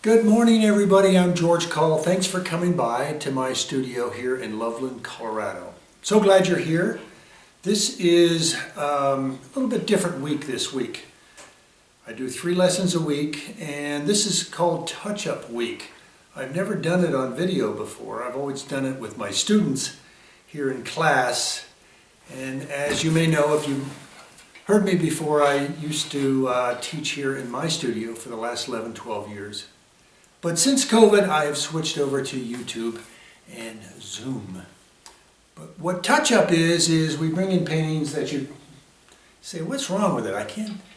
Good morning, everybody. I'm George Coll. Thanks for coming by to my studio here in Loveland, Colorado. So glad you're here. This is a little bit different week this week. I do 3 lessons a week, and this is called Touch-Up Week. I've never done it on video before. I've always done it with my students here in class. And as you may know, if you heard me before, I used to teach here in my studio for the last 11, 12 years. But since COVID, I have switched over to YouTube and Zoom. But what touch-up is we bring in paintings that you say, what's wrong with it?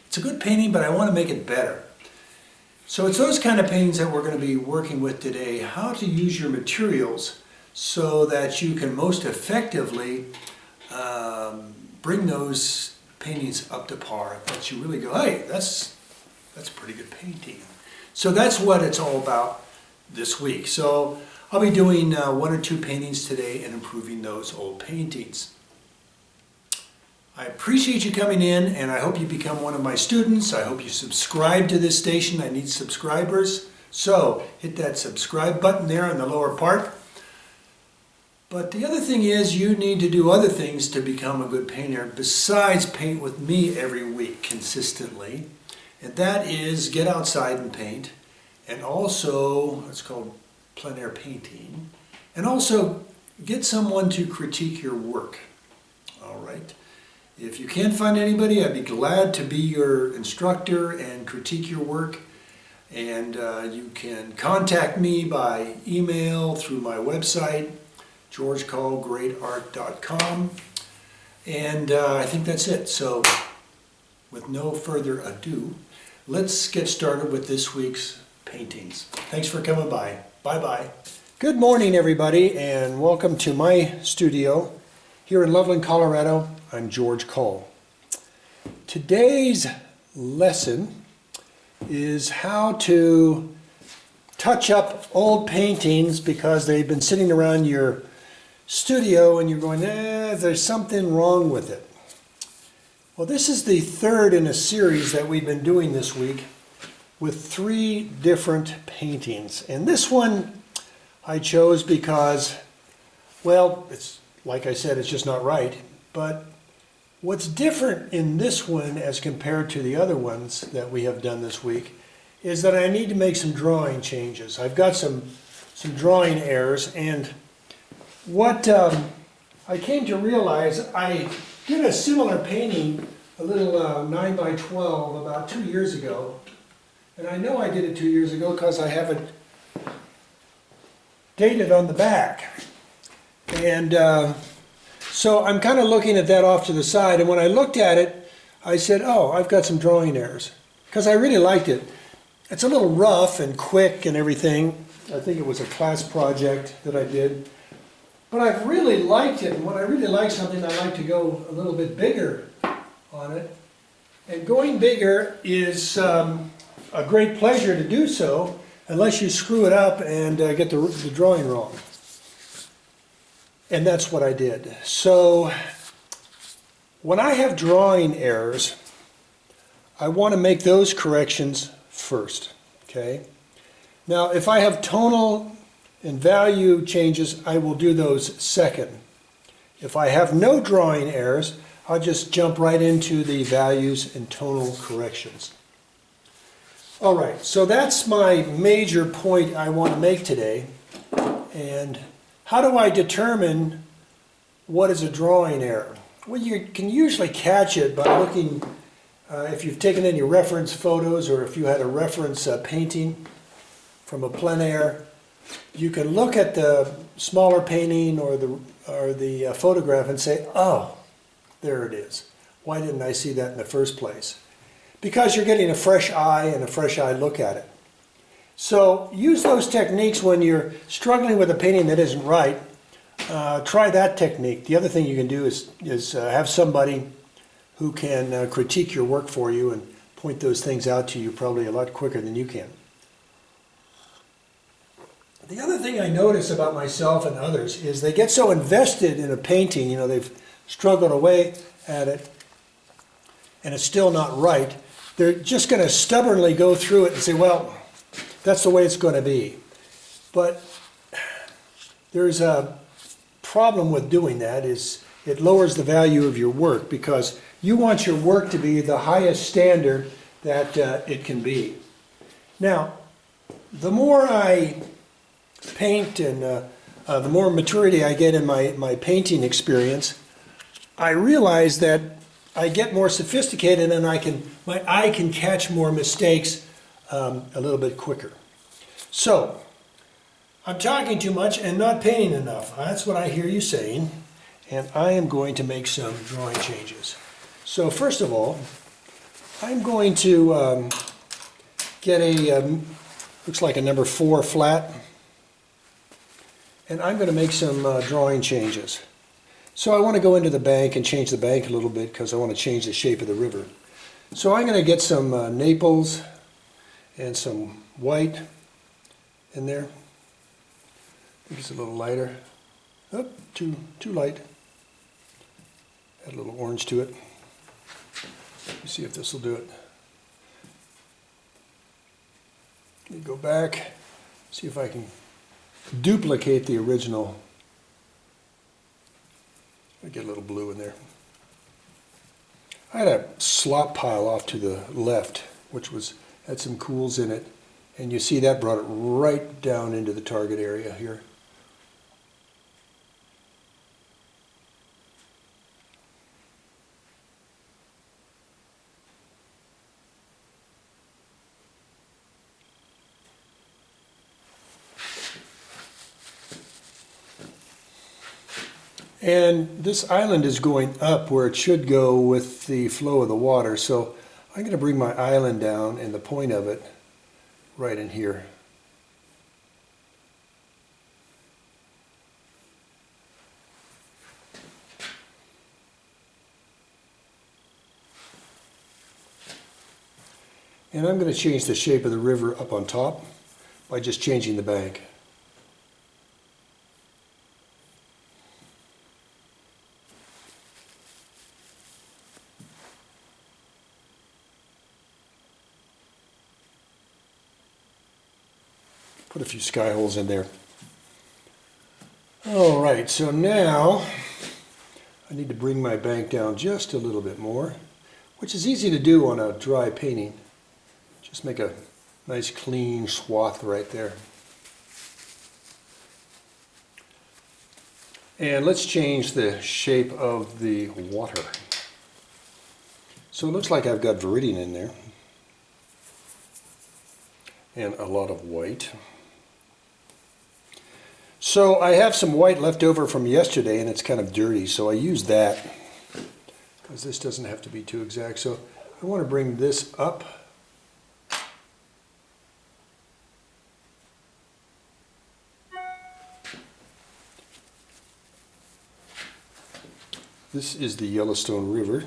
It's a good painting, but I want to make it better. So it's those kind of paintings that we're going to be working with today, how to use your materials so that you can most effectively bring those paintings up to par, that you really go, hey, that's a pretty good painting. So that's what it's all about this week. So I'll be doing 1 or 2 paintings today and improving those old paintings. I appreciate you coming in, and I hope you become one of my students. I hope you subscribe to this station. I need subscribers. So hit that subscribe button there in the lower part. But the other thing is you need to do other things to become a good painter besides paint with me every week consistently. And that is get outside and paint, and also, it's called plein air painting, and also get someone to critique your work. All right. If you can't find anybody, I'd be glad to be your instructor and critique your work. And you can contact me by email through my website, georgecollgreatart.com. And I think that's it. So with no further ado, let's get started with this week's paintings. Thanks for coming by. Bye-bye. Good morning, everybody, and welcome to my studio here in Loveland, Colorado. I'm George Coll. Today's lesson is how to touch up old paintings because they've been sitting around your studio and you're going, there's something wrong with it. Well, this is the 3rd in a series that we've been doing this week with 3 different paintings. And this one I chose because, well, it's like I said, it's just not right. But what's different in this one as compared to the other ones that we have done this week is that I need to make some drawing changes. I've got some drawing errors, and what I came to realize, I did a similar painting, a little 9 by 12, about 2 years ago. And I know I did it 2 years ago because I have it dated on the back. And so I'm kind of looking at that off to the side. And when I looked at it, I said, oh, I've got some drawing errors. Because I really liked it. It's a little rough and quick and everything. I think it was a class project that I did. But I've really liked it, and when I really like something, I like to go a little bit bigger on it. And going bigger is a great pleasure to do so, unless you screw it up and get the drawing wrong. And that's what I did. So when I have drawing errors, I want to make those corrections first. Okay? Now, if I have tonal and value changes, I will do those second. If I have no drawing errors, I'll just jump right into the values and tonal corrections. All right, so that's my major point I want to make today. And how do I determine what is a drawing error? Well, you can usually catch it by looking, if you've taken any reference photos or if you had a reference painting from a plein air. You can look at the smaller painting or the photograph and say, oh, there it is. Why didn't I see that in the first place? Because you're getting a fresh eye and a fresh eye look at it. So use those techniques when you're struggling with a painting that isn't right. Try that technique. The other thing you can do is have somebody who can critique your work for you and point those things out to you probably a lot quicker than you can. The other thing I notice about myself and others is they get so invested in a painting, they've struggled away at it, and it's still not right. They're just going to stubbornly go through it and say, well, that's the way it's going to be. But there's a problem with doing that, is it lowers the value of your work, because you want your work to be the highest standard that it can be. Now, the more I paint and the more maturity I get in my painting experience, I realize that I get more sophisticated and my eye can catch more mistakes a little bit quicker. So, I'm talking too much and not painting enough. That's what I hear you saying. And I am going to make some drawing changes. So first of all, I'm going to get a, looks like a number 4 flat. And I'm going to make some drawing changes. So I want to go into the bank and change the bank a little bit, because I want to change the shape of the river. So I'm going to get some Naples and some white in there. I think it's a little lighter. Oh, too light. Add a little orange to it. Let me see if this will do it. Let me go back, see if I can duplicate the original. I'll get a little blue in there. I had a slop pile off to the left, which had some cools in it, and you see that brought it right down into the target area here. And this island is going up where it should go with the flow of the water, so I'm going to bring my island down and the point of it right in here. And I'm going to change the shape of the river up on top by just changing the bank. Put a few sky holes in there. All right, so now I need to bring my bank down just a little bit more, which is easy to do on a dry painting. Just make a nice clean swath right there. And let's change the shape of the water. So it looks like I've got viridian in there and a lot of white. So I have some white left over from yesterday and it's kind of dirty, so I use that because this doesn't have to be too exact. So I want to bring this up. This is the Yellowstone River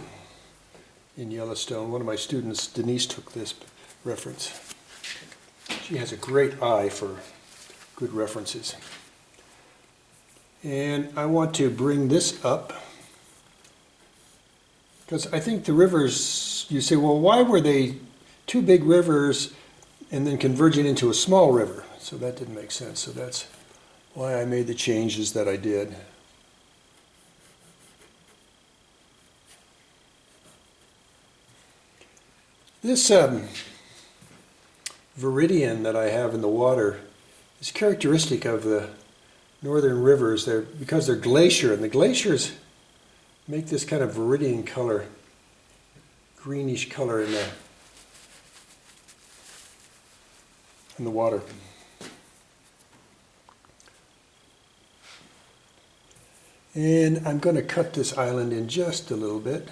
in Yellowstone. One of my students, Denise, took this reference. She has a great eye for good references. And I want to bring this up because I think the rivers, you say, well, why were they two big rivers and then converging into a small river? So that didn't make sense. So that's why I made the changes that I did. This viridian that I have in the water is characteristic of the northern rivers. Because they're glacier, and the glaciers make this kind of viridian color, greenish color in the water. And I'm going to cut this island in just a little bit.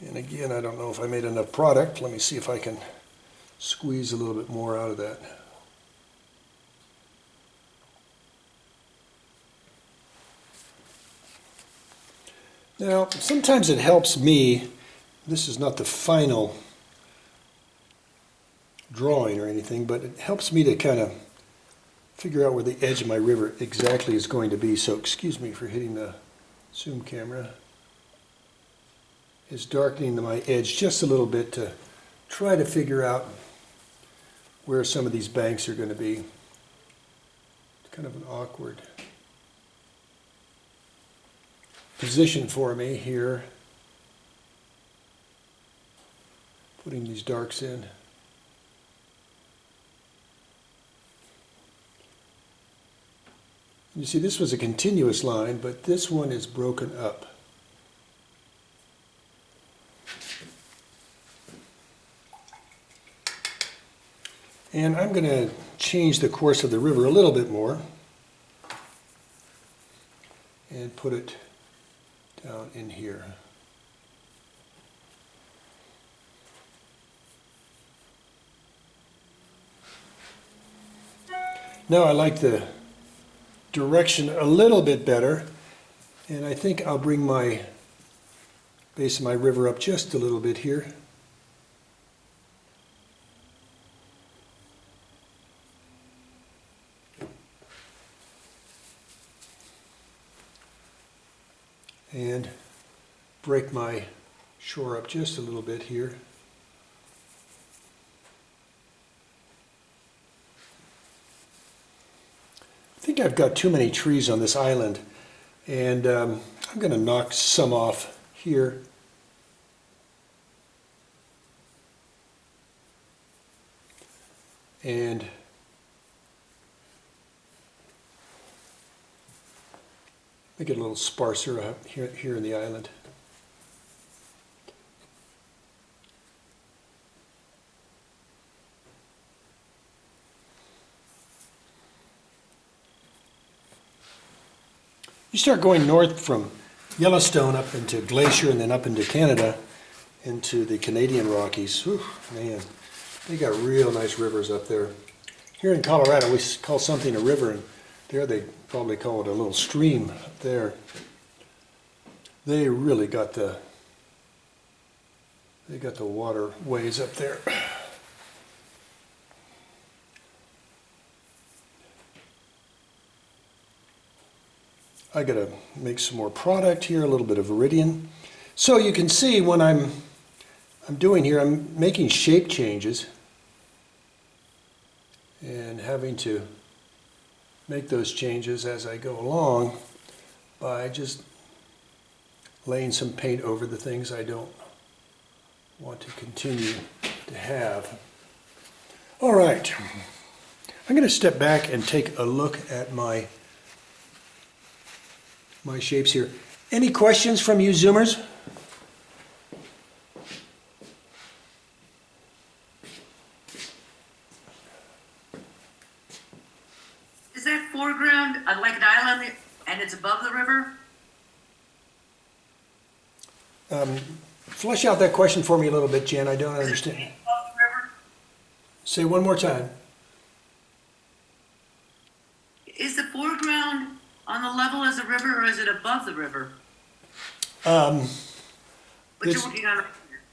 And again, I don't know if I made enough product. Let me see if I can squeeze a little bit more out of that. Now, sometimes it helps me, this is not the final drawing or anything, but it helps me to kind of figure out where the edge of my river exactly is going to be. So excuse me for hitting the zoom camera. Is darkening my edge just a little bit to try to figure out where some of these banks are going to be. It's kind of an awkward position for me here, putting these darks in. You see, this was a continuous line, but this one is broken up. And I'm going to change the course of the river a little bit more and put it down in here. Now I like the direction a little bit better, and I think I'll bring my base of my river up just a little bit here. And break my shore up just a little bit here. I think I've got too many trees on this island, and I'm going to knock some off here. And make it a little sparser up here in the island. You start going north from Yellowstone up into Glacier and then up into Canada, into the Canadian Rockies. Whew, man, they got real nice rivers up there. Here in Colorado, we call something a river, and there they probably call it a little stream up there. They really got the waterways up there. I gotta make some more product here, a little bit of Viridian. So you can see when I'm doing here, I'm making shape changes and having to make those changes as I go along by just laying some paint over the things I don't want to continue to have. All right, I'm going to step back and take a look at my shapes here. Any questions from you Zoomers? Is that foreground like an island and it's above the river? Flesh out that question for me a little bit, Jen. I don't understand. Is it above the river? Say one more time. Is the foreground on the level as the river, or is it above the river? What you're working on?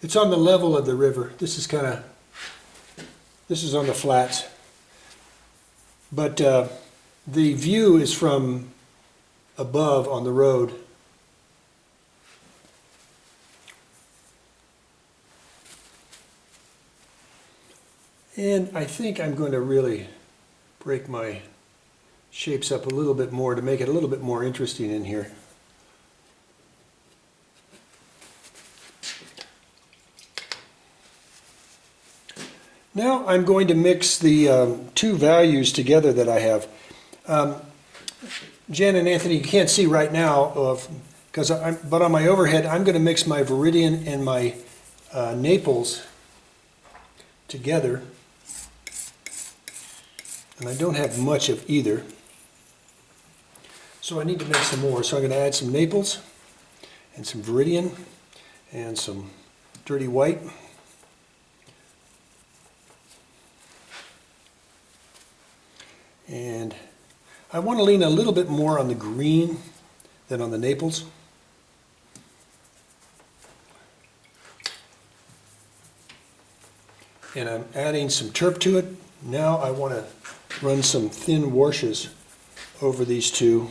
It's on the level of the river. This is on the flats. But the view is from above on the road. And I think I'm going to really break my shapes up a little bit more to make it a little bit more interesting in here. Now I'm going to mix the two values together that I have. Jen and Anthony, you can't see right now, but on my overhead I'm going to mix my Viridian and my Naples together. And I don't have much of either. So I need to make some more. So I'm going to add some Naples and some Viridian and some dirty white. And I want to lean a little bit more on the green than on the Naples. And I'm adding some turp to it. Now I want to run some thin washes over these two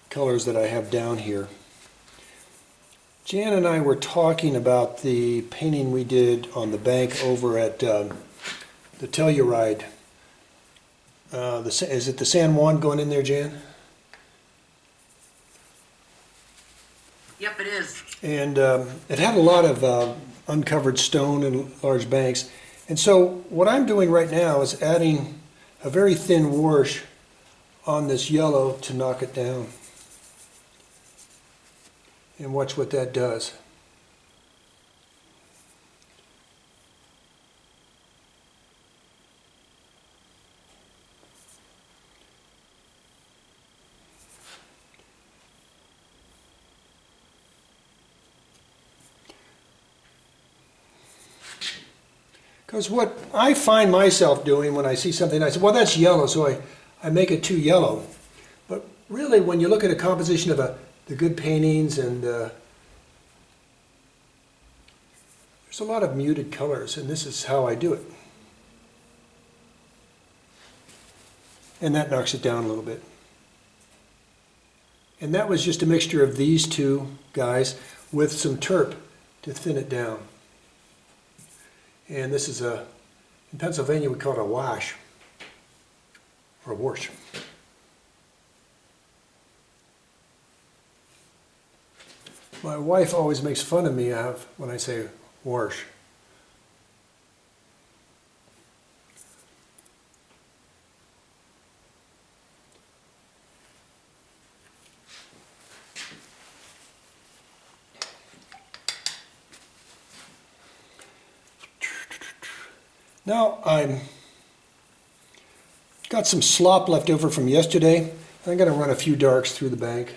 colors that I have down here. Jan and I were talking about the painting we did on the bank over at the Telluride. Is it the San Juan going in there, Jan? Yep, it is. And it had a lot of uncovered stone and large banks. And so what I'm doing right now is adding a very thin wash on this yellow to knock it down. And watch what that does. Because what I find myself doing when I see something, I say, well, that's yellow, so I make it too yellow. But really, when you look at a composition of the good paintings, and there's a lot of muted colors, and this is how I do it. And that knocks it down a little bit. And that was just a mixture of these two guys with some terp to thin it down. And this is in Pennsylvania we call it a wash, or a wash. My wife always makes fun of me when I say wash. Now I'm got some slop left over from yesterday. I'm going to run a few darks through the bank.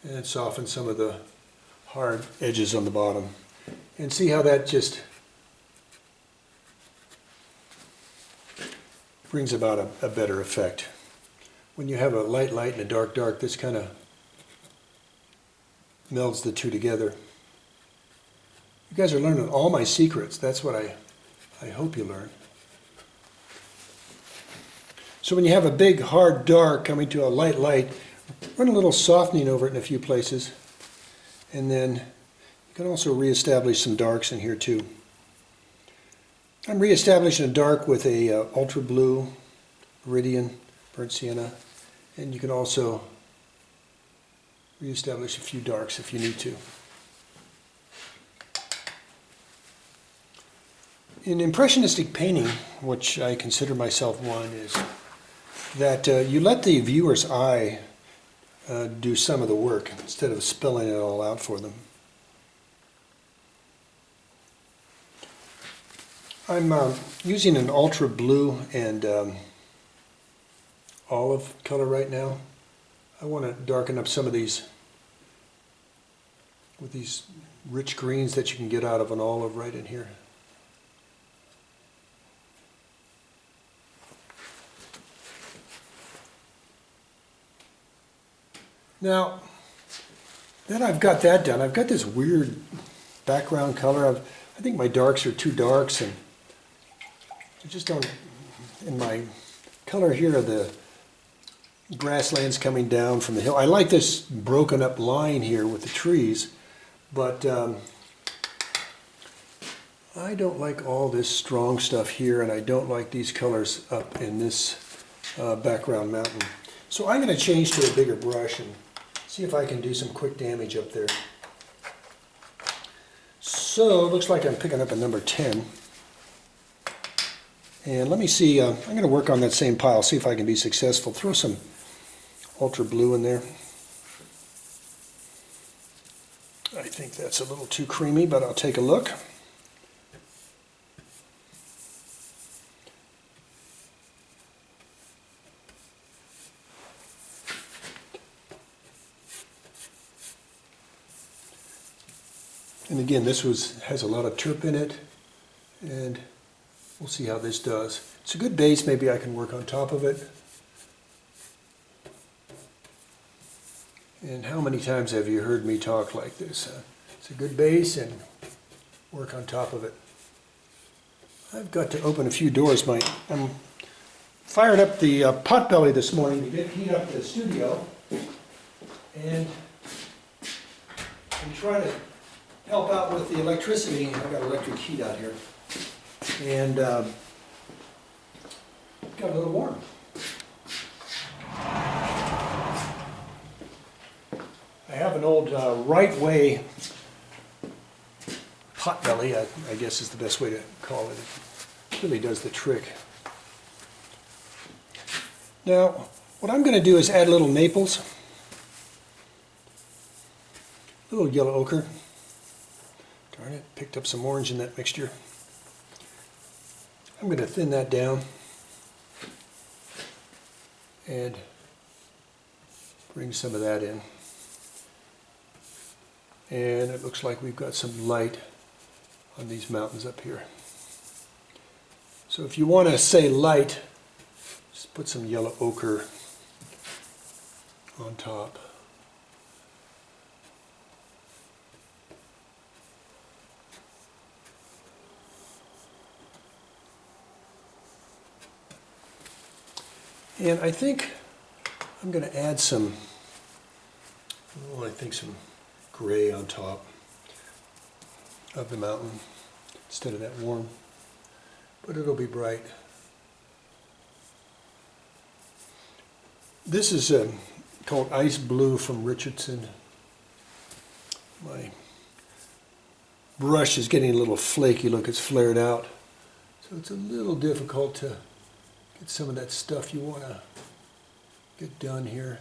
And soften some of the hard edges on the bottom. And see how that just brings about a better effect. When you have a light and a dark, this kind of melds the two together. You guys are learning all my secrets. That's what I hope you learn. So when you have a big, hard dark coming to a light, run a little softening over it in a few places. And then you can also reestablish some darks in here too. I'm reestablishing a dark with a ultra blue, Iridian, burnt sienna. And you can also reestablish a few darks if you need to. In impressionistic painting, which I consider myself one, is that you let the viewer's eye do some of the work instead of spelling it all out for them. I'm using an ultra blue and olive color right now. I want to darken up some of these with these rich greens that you can get out of an olive right in here. Now that I've got that done, I've got this weird background color. I think my darks are too darks, and I just don't, in my color here of the grasslands coming down from the hill. I like this broken up line here with the trees, but I don't like all this strong stuff here, and I don't like these colors up in this background mountain. So I'm going to change to a bigger brush and see if I can do some quick damage up there. So it looks like I'm picking up a number 10. And let me see, I'm going to work on that same pile, see if I can be successful. Throw some ultra blue in there. I think that's a little too creamy, but I'll take a look. And again, this has a lot of terp in it, and we'll see how this does. It's a good base, maybe I can work on top of it. And how many times have you heard me talk like this? It's a good base and work on top of it. I've got to open a few doors. I'm fired up the potbelly this morning to heat up the studio, and I'm trying to help out with the electricity. I've got electric heat out here, and got a little warm. I have an old right way potbelly, I guess is the best way to call it. It really does the trick. Now, what I'm going to do is add a little maples, a little yellow ochre. Darn it, picked up some orange in that mixture. I'm going to thin that down and bring some of that in. And it looks like we've got some light on these mountains up here. So if you want to say light, just put some yellow ochre on top. And I think I'm going to add some, some gray on top of the mountain instead of that warm, but it'll be bright. This is called Ice Blue from Richardson. My brush is getting a little flaky. Look, it's flared out, so it's a little difficult to get some of that stuff you want to get done here.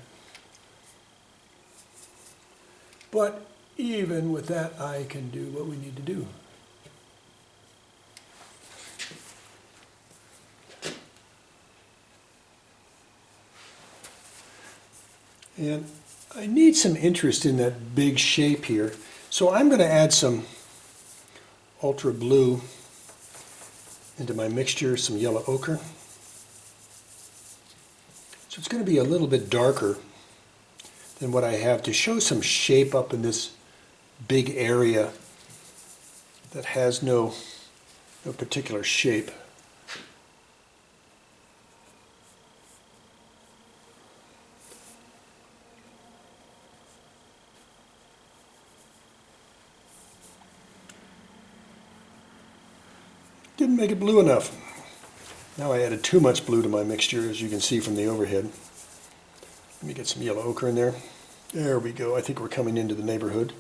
But even with that, I can do what we need to do. And I need some interest in that big shape here. So I'm going to add some ultra blue into my mixture, some yellow ochre. So it's going to be a little bit darker than what I have to show some shape up in this big area that has no particular shape. Didn't make it blue enough. Now I added too much blue to my mixture, as you can see from the overhead. Let me get some yellow ochre in there. There we go. I think we're coming into the neighborhood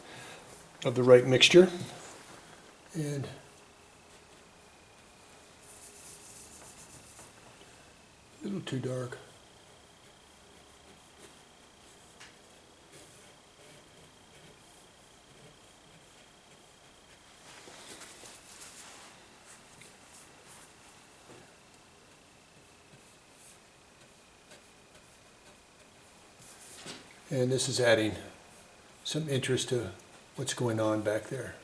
of the right mixture. And a little too dark. And this is adding some interest to what's going on back there.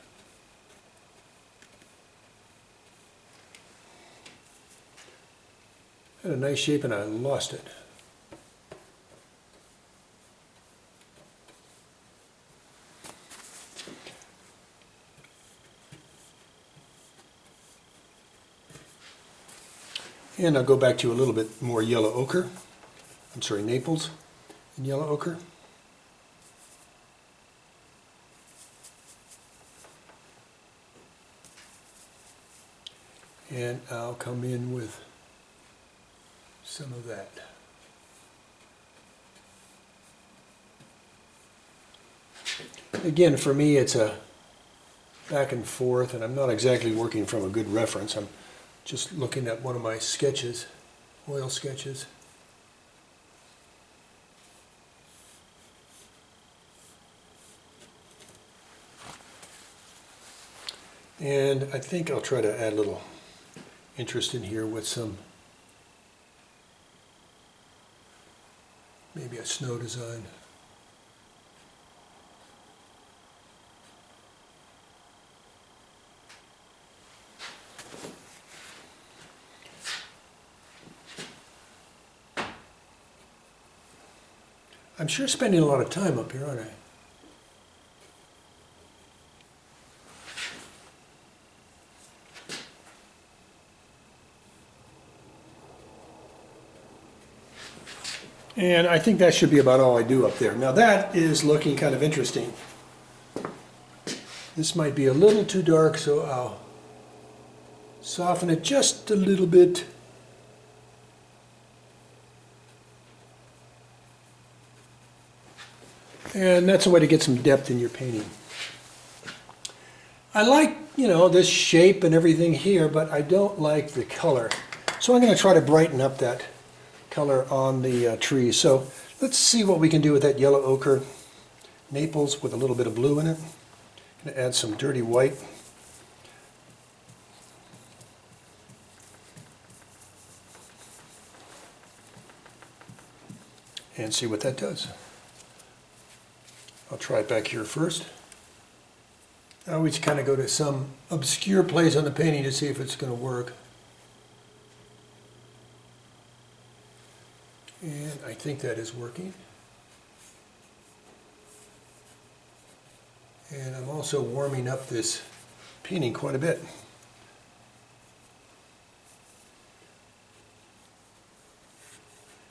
Had a nice shape and I lost it. And I'll go back to a little bit more yellow ochre. I'm sorry, Naples and yellow ochre. And I'll come in with some of that. Again, for me, it's a back and forth, and I'm not exactly working from a good reference. I'm just looking at one of my sketches, oil sketches. And I think I'll try to add a little interest in here with some, maybe a snow design. I'm sure spending a lot of time up here, aren't I? And I think that should be about all I do up there. Now that is looking kind of interesting. This might be a little too dark, so I'll soften it just a little bit. And that's a way to get some depth in your painting. I like, this shape and everything here, but I don't like the color. So I'm going to try to brighten up that color on the trees. So let's see what we can do with that yellow ochre Naples with a little bit of blue in it. I'm going to add some dirty white. And see what that does. I'll try it back here first. I always kind of go to some obscure place on the painting to see if it's going to work. And I think that is working. And I'm also warming up this painting quite a bit.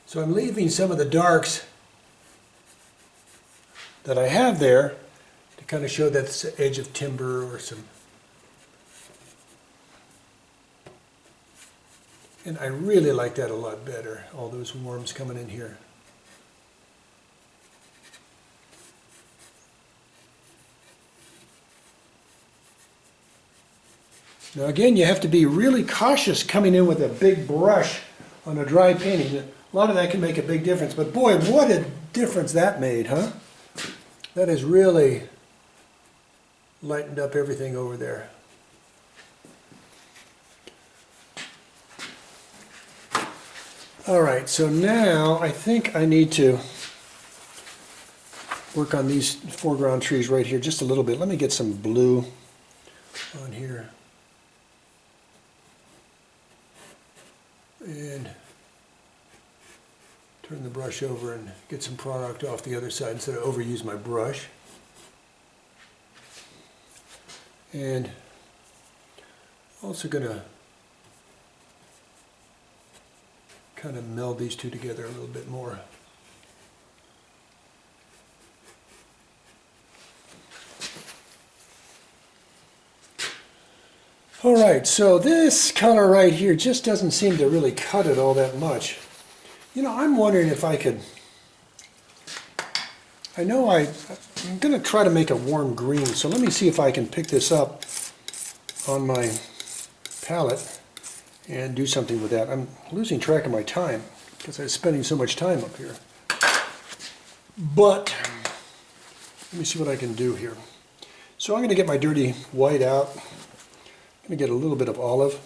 So I'm leaving some of the darks that I have there to kind of show that's the edge of timber or some. And I really like that a lot better, all those warms coming in here. Now again, you have to be really cautious coming in with a big brush on a dry painting. A lot of that can make a big difference, but boy, what a difference that made, huh? That has really lightened up everything over there. All right, so now I think I need to work on these foreground trees right here just a little bit. Let me get some blue on here. And turn the brush over and get some product off the other side instead of overuse my brush. And also going to kind of meld these two together a little bit more. All right, so this color right here just doesn't seem to really cut it all that much. I'm wondering if I could, I'm going to try to make a warm green, so let me see if I can pick this up on my palette and do something with that. I'm losing track of my time because I was spending so much time up here. But let me see what I can do here. So I'm going to get my dirty white out. I'm going to get a little bit of olive.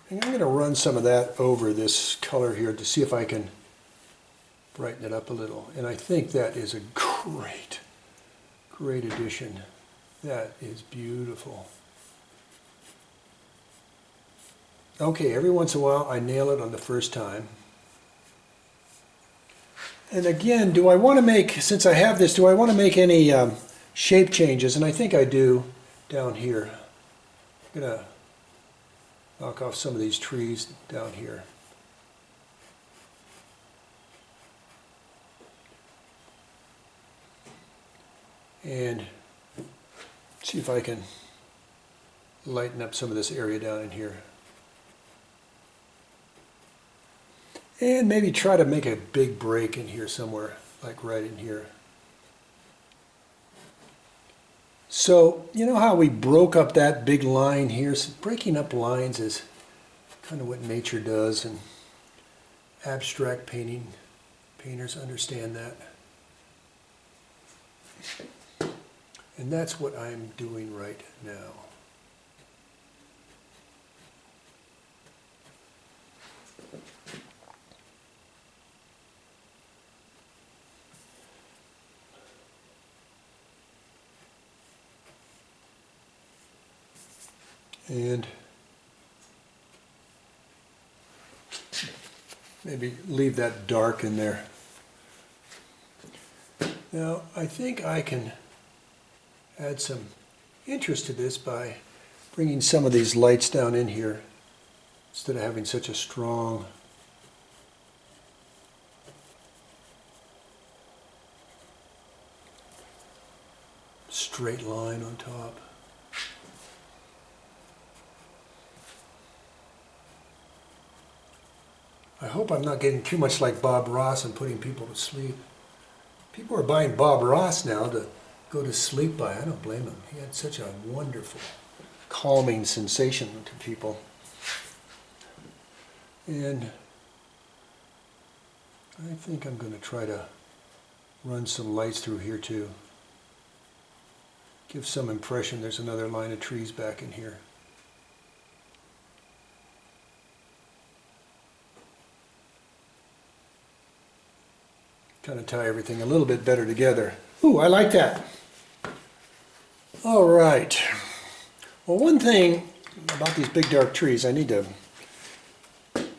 And I'm going to run some of that over this color here to see if I can brighten it up a little. And I think that is a great, great addition. That is beautiful. Okay, every once in a while I nail it on the first time. And again, do I want to make, since I have this, do I want to make any shape changes? And I think I do down here. I'm going to knock off some of these trees down here. And see if I can lighten up some of this area down in here. And maybe try to make a big break in here somewhere, like right in here. So, you know how we broke up that big line here? So breaking up lines is kind of what nature does, and abstract painters understand that. And that's what I'm doing right now. And maybe leave that dark in there. Now, I think I can add some interest to this by bringing some of these lights down in here. instead of having such a strong straight line on top. I hope I'm not getting too much like Bob Ross and putting people to sleep. People are buying Bob Ross now to go to sleep by. I don't blame him. He had such a wonderful, calming sensation to people. And I think I'm going to try to run some lights through here too. Give some impression there's another line of trees back in here. Kind of tie everything a little bit better together. Ooh, I like that. All right. Well, one thing about these big dark trees, I need to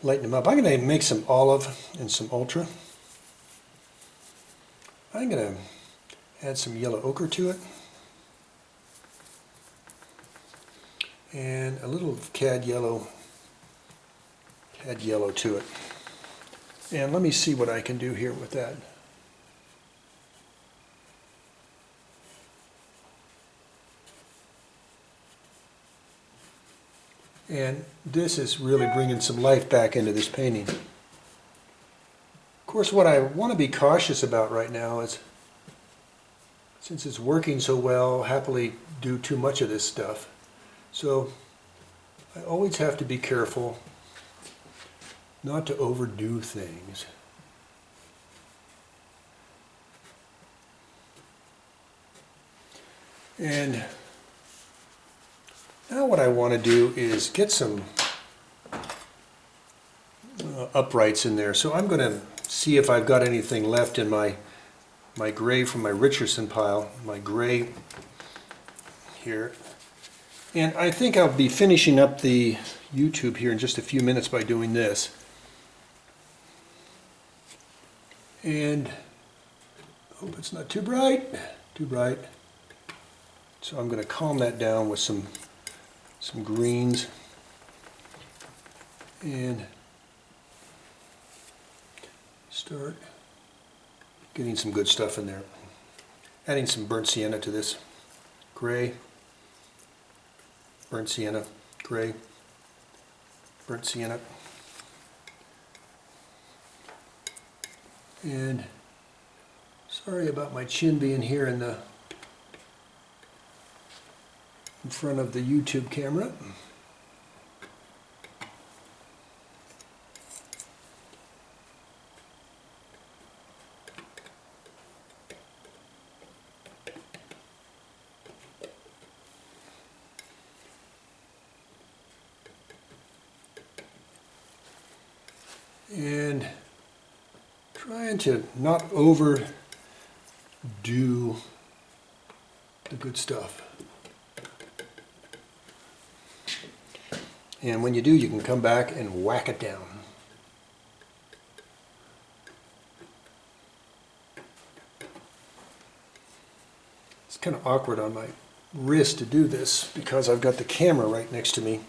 lighten them up. I'm going to make some olive and some ultra. I'm going to add some yellow ochre to it. And a little cad yellow to it. And let me see what I can do here with that. And this is really bringing some life back into this painting. Of course, what I want to be cautious about right now is, since it's working so well, happily do too much of this stuff. So I always have to be careful not to overdo things. And now what I want to do is get some uprights in there. So I'm going to see if I've got anything left in my gray from my Richardson pile, my gray here. And I think I'll be finishing up the YouTube here in just a few minutes by doing this. And hope it's not too bright, So I'm going to calm that down with some greens and start getting some good stuff in there. Adding some burnt sienna to this. Gray, burnt sienna, gray, burnt sienna. And sorry about my chin being here in front of the YouTube camera. And trying to not overdo the good stuff. And when you do, you can come back and whack it down. It's kind of awkward on my wrist to do this because I've got the camera right next to me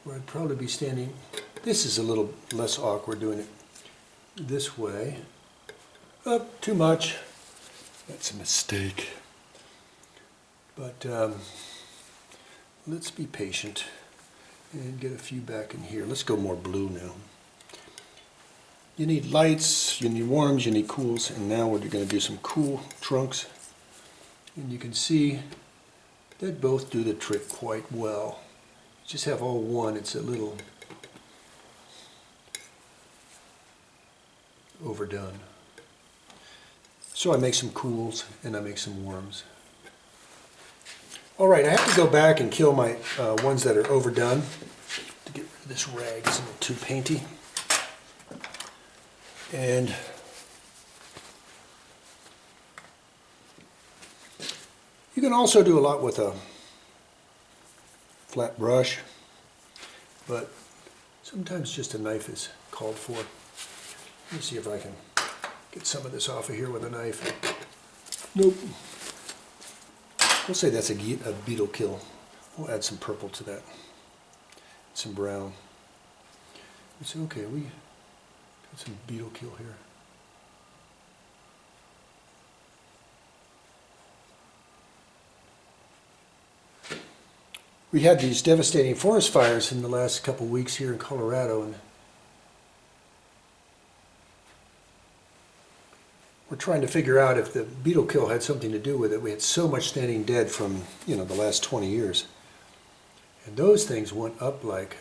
where I'd probably be standing. This is a little less awkward doing it this way. Oh, too much. That's a mistake. But let's be patient and get a few back in here. Let's go more blue now. You need lights, you need warms, you need cools, and now we're going to do some cool trunks. And you can see that both do the trick quite well. Just have all one, it's a little overdone. So I make some cools and I make some warms. Alright, I have to go back and kill my ones that are overdone to get rid of this rag. It's a little too painty. And you can also do a lot with a flat brush, but sometimes just a knife is called for. Let me see if I can get some of this off of here with a knife. Nope. We'll say that's a beetle kill. We'll add some purple to that. Some brown. It's okay, we got some beetle kill here. We had these devastating forest fires in the last couple weeks here in Colorado, and we're trying to figure out if the beetle kill had something to do with it. We had so much standing dead from, the last 20 years. And those things went up like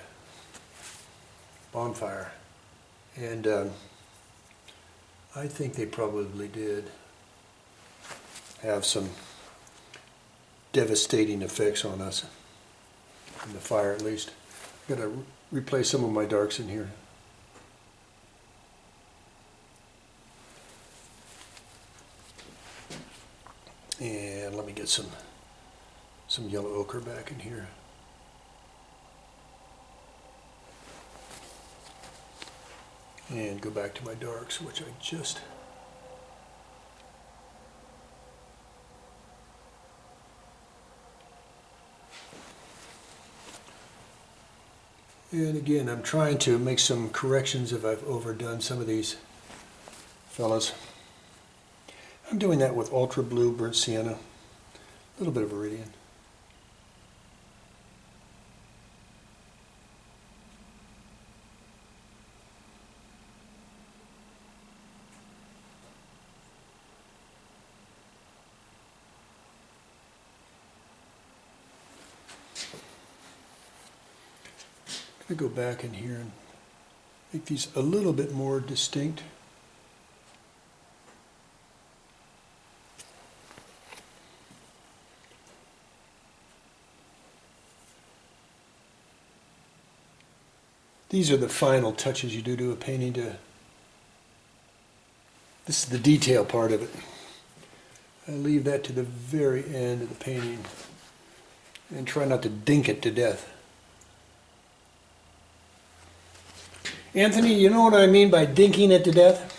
bonfire. And I think they probably did have some devastating effects on us. In the fire, at least. I've got to replace some of my darks in here. And let me get some yellow ochre back in here. And go back to my darks, which I just... And again, I'm trying to make some corrections if I've overdone some of these fellas. I'm doing that with ultra blue, burnt sienna, a little bit of iridium. I'm going to go back in here and make these a little bit more distinct. These are the final touches you do to a painting. This is the detail part of it. I leave that to the very end of the painting and try not to dink it to death. Anthony, you know what I mean by dinking it to death?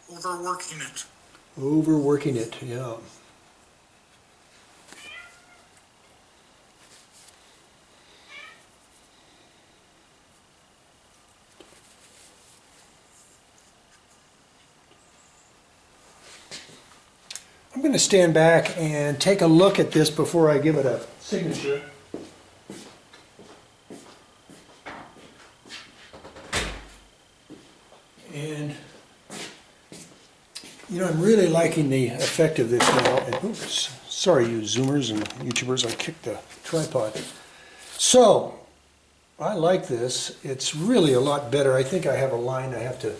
Overworking it. Overworking it, yeah. I'm going to stand back and take a look at this before I give it a signature. And, I'm really liking the effect of this now. And, oops, sorry, you Zoomers and YouTubers, I kicked the tripod. So, I like this. It's really a lot better. I think I have a line that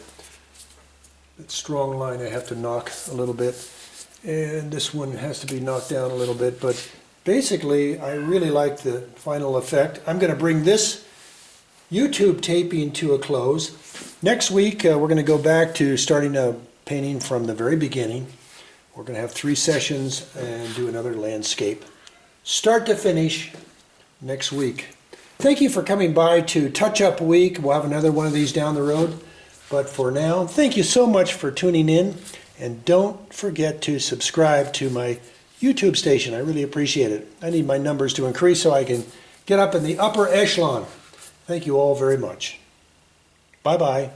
strong line I have to knock a little bit. And this one has to be knocked down a little bit, but basically I really like the final effect. I'm going to bring this YouTube taping to a close. Next week we're going to go back to starting a painting from the very beginning. We're going to have 3 sessions and do another landscape. Start to finish next week. Thank you for coming by to Touch Up Week. We'll have another one of these down the road. But for now, thank you so much for tuning in. And don't forget to subscribe to my YouTube station. I really appreciate it. I need my numbers to increase so I can get up in the upper echelon. Thank you all very much. Bye-bye.